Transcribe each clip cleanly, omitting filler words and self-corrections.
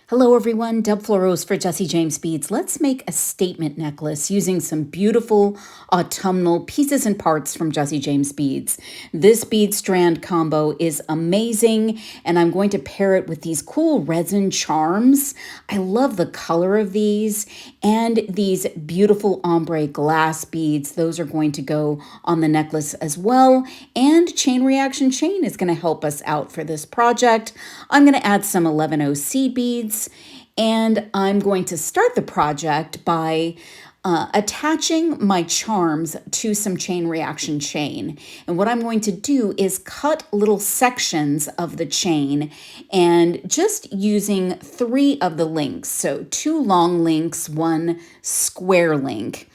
Hello everyone, Deb Floros for Jesse James Beads. Let's make a statement necklace using some beautiful autumnal pieces and parts from Jesse James Beads. This bead strand combo is amazing, and I'm going to pair it with these cool resin charms. I love the color of these, and these beautiful ombre glass beads. Those are going to go on the necklace as well, and chain reaction chain is going to help us out for this project. I'm going to add some 11O seed beads, and I'm going to start the project by attaching my charms to some chain reaction chain. And what I'm going to do is cut little sections of the chain and just using 3 of the links. So 2 long links, 1 square link.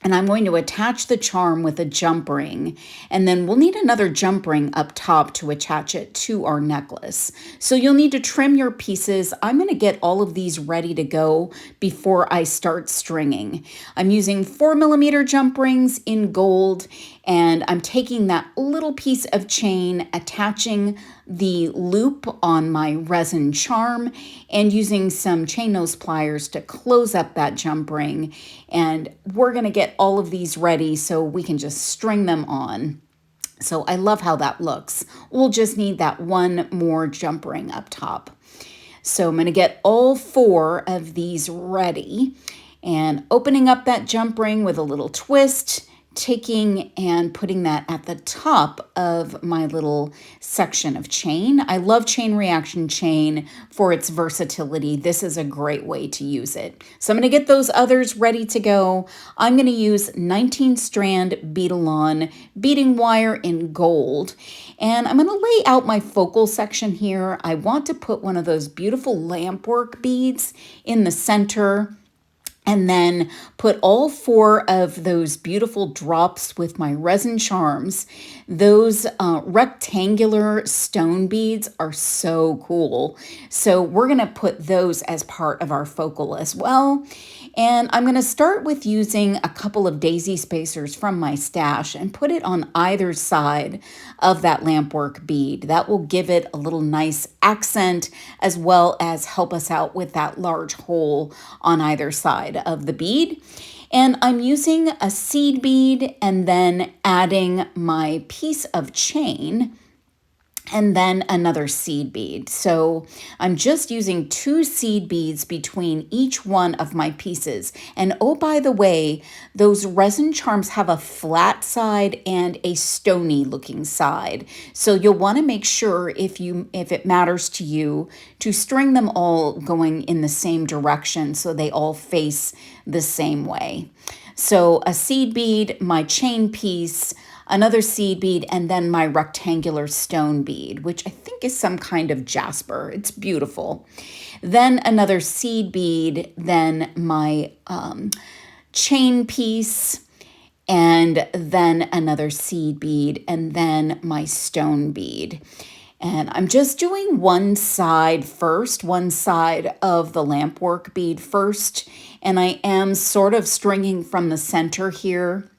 And I'm going to attach the charm with a jump ring, and then we'll need another jump ring up top to attach it to our necklace. So you'll need to trim your pieces. I'm going to get all of these ready to go before I start stringing. I'm using 4mm jump rings in gold, and I'm taking that little piece of chain, attaching the loop on my resin charm, and using some chain nose pliers to close up that jump ring. And we're going to get all of these ready so we can just string them on. So I love how that looks. We'll just need that 1 more jump ring up top. So I'm going to get all 4 of these ready, and opening up that jump ring with a little twist, taking and putting that at the top of my little section of chain. I love chain reaction chain for its versatility. This is a great way to use it. So I'm going to get those others ready to go. I'm going to use 19 strand Bead-A-Lon beading wire in gold. And I'm going to lay out my focal section here. I want to put one of those beautiful lampwork beads in the center, and then put all 4 of those beautiful drops with my resin charms. Those rectangular stone beads are so cool. So we're going to put those as part of our focal as well. And I'm going to start with using a couple of daisy spacers from my stash and put it on either side of that lampwork bead. That will give it a little nice accent, as well as help us out with that large hole on either side of the bead. And I'm using a seed bead and then adding my piece of chain and then another seed bead. So I'm just using 2 seed beads between each one of my pieces. And oh, by the way, those resin charms have a flat side and a stony looking side. So you'll want to make sure, if it matters to you, to string them all going in the same direction so they all face the same way. So a seed bead, my chain piece, another seed bead, and then my rectangular stone bead, which I think is some kind of jasper. It's beautiful. Then another seed bead, then my chain piece, and then another seed bead, and then my stone bead. And I'm just doing one side first, one side of the lampwork bead first, and I am sort of stringing from the center here,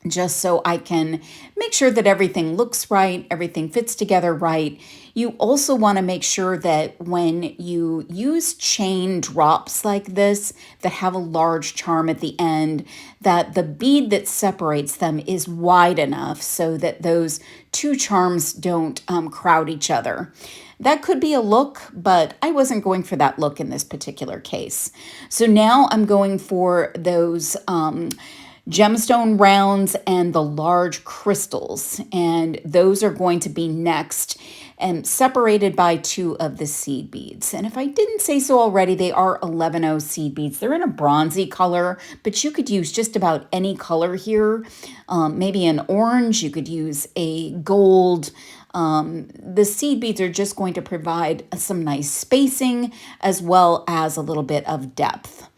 just so I can make sure that everything looks right, everything fits together right. You also want to make sure that when you use chain drops like this that have a large charm at the end, that the bead that separates them is wide enough so that those 2 charms don't crowd each other. That could be a look, but I wasn't going for that look in this particular case. So now I'm going for those gemstone rounds and the large crystals, and those are going to be next, and separated by 2 of the seed beads. And if I didn't say so already, they are 11O seed beads. They're in a bronzy color, but you could use just about any color here. Maybe an orange, you could use a gold. The seed beads are just going to provide some nice spacing as well as a little bit of depth.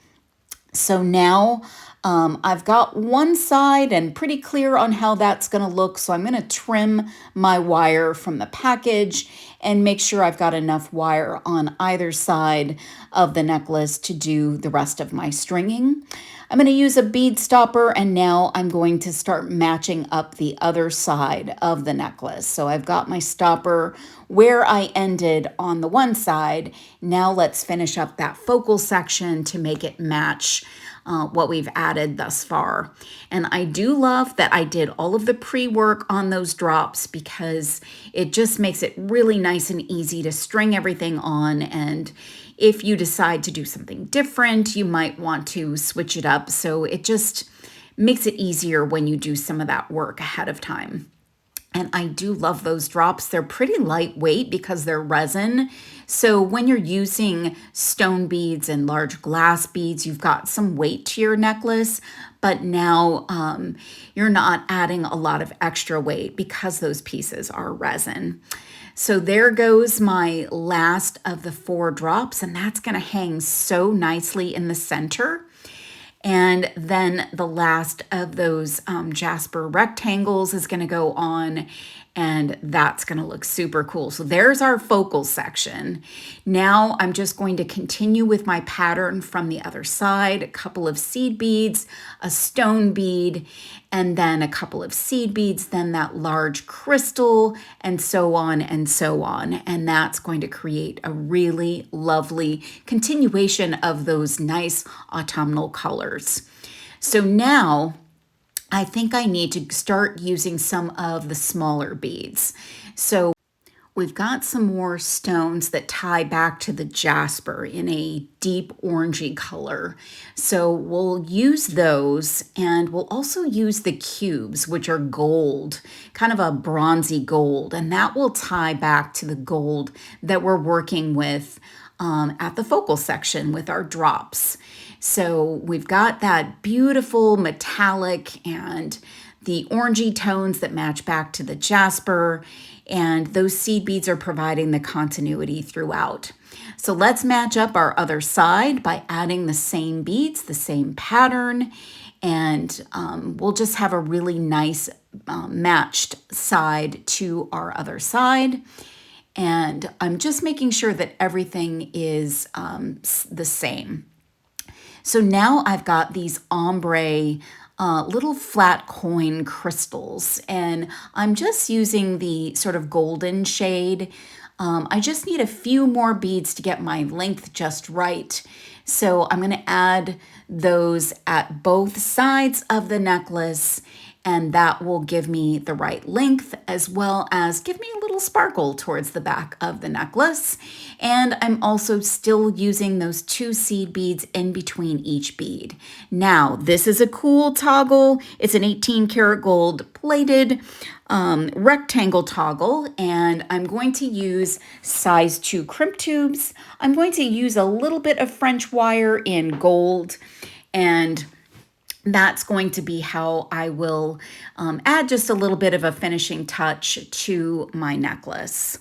So now I've got one side and pretty clear on how that's going to look, so I'm going to trim my wire from the package and make sure I've got enough wire on either side of the necklace to do the rest of my stringing. I'm going to use a bead stopper, and now I'm going to start matching up the other side of the necklace. So I've got my stopper where I ended on the one side. Now let's finish up that focal section to make it match what we've added thus far. And I do love that I did all of the pre-work on those drops because it just makes it really nice and easy to string everything on. And if you decide to do something different, you might want to switch it up. So it just makes it easier when you do some of that work ahead of time. And I do love those drops. They're pretty lightweight because they're resin. So when you're using stone beads and large glass beads, you've got some weight to your necklace, but now you're not adding a lot of extra weight because those pieces are resin. So there goes my last of the 4 drops, and that's going to hang so nicely in the center. And then the last of those jasper rectangles is going to go on, and that's going to look super cool. So there's our focal section. Now I'm just going to continue with my pattern from the other side, a couple of seed beads, a stone bead, and then a couple of seed beads, then that large crystal, and so on and so on. And that's going to create a really lovely continuation of those nice autumnal colors. So now I think I need to start using some of the smaller beads. So we've got some more stones that tie back to the jasper in a deep orangey color. So we'll use those, and we'll also use the cubes, which are gold, kind of a bronzy gold, and that will tie back to the gold that we're working with at the focal section with our drops. So we've got that beautiful metallic and the orangey tones that match back to the jasper, and those seed beads are providing the continuity throughout. So let's match up our other side by adding the same beads, the same pattern, and we'll just have a really nice matched side to our other side. And I'm just making sure that everything is the same. So now I've got these ombre little flat coin crystals, and I'm just using the sort of golden shade. I just need a few more beads to get my length just right. So I'm going to add those at both sides of the necklace, and that will give me the right length as well as give me a little sparkle towards the back of the necklace. And I'm also still using those 2 seed beads in between each bead. Now, this is a cool toggle. It's an 18 karat gold plated rectangle toggle, and I'm going to use size 2 crimp tubes. I'm going to use a little bit of French wire in gold, and that's going to be how I will add just a little bit of a finishing touch to my necklace.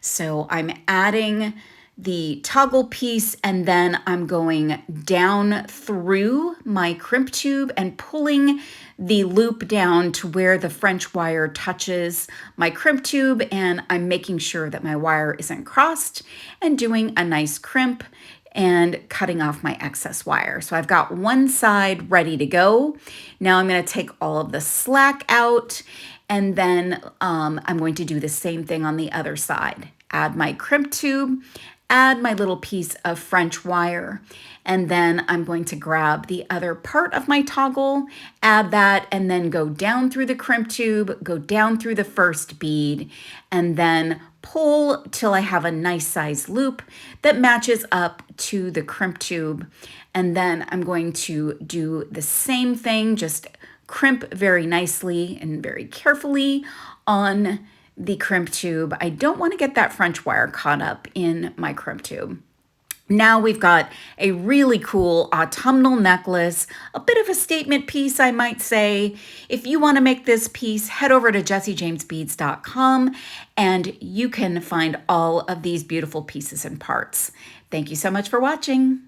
So I'm adding the toggle piece, and then I'm going down through my crimp tube and pulling the loop down to where the French wire touches my crimp tube, and I'm making sure that my wire isn't crossed and doing a nice crimp and cutting off my excess wire. So I've got one side ready to go. Now I'm going to take all of the slack out, and then I'm going to do the same thing on the other side. Add my crimp tube, add my little piece of French wire, and then I'm going to grab the other part of my toggle, add that, and then go down through the crimp tube, go down through the first bead, and then pull till I have a nice size loop that matches up to the crimp tube. And then I'm going to do the same thing, just crimp very nicely and very carefully on the crimp tube. I don't want to get that French wire caught up in my crimp tube. Now we've got a really cool autumnal necklace, a bit of a statement piece, I might say. If you want to make this piece, head over to jessiejamesbeads.com and you can find all of these beautiful pieces and parts. Thank you so much for watching.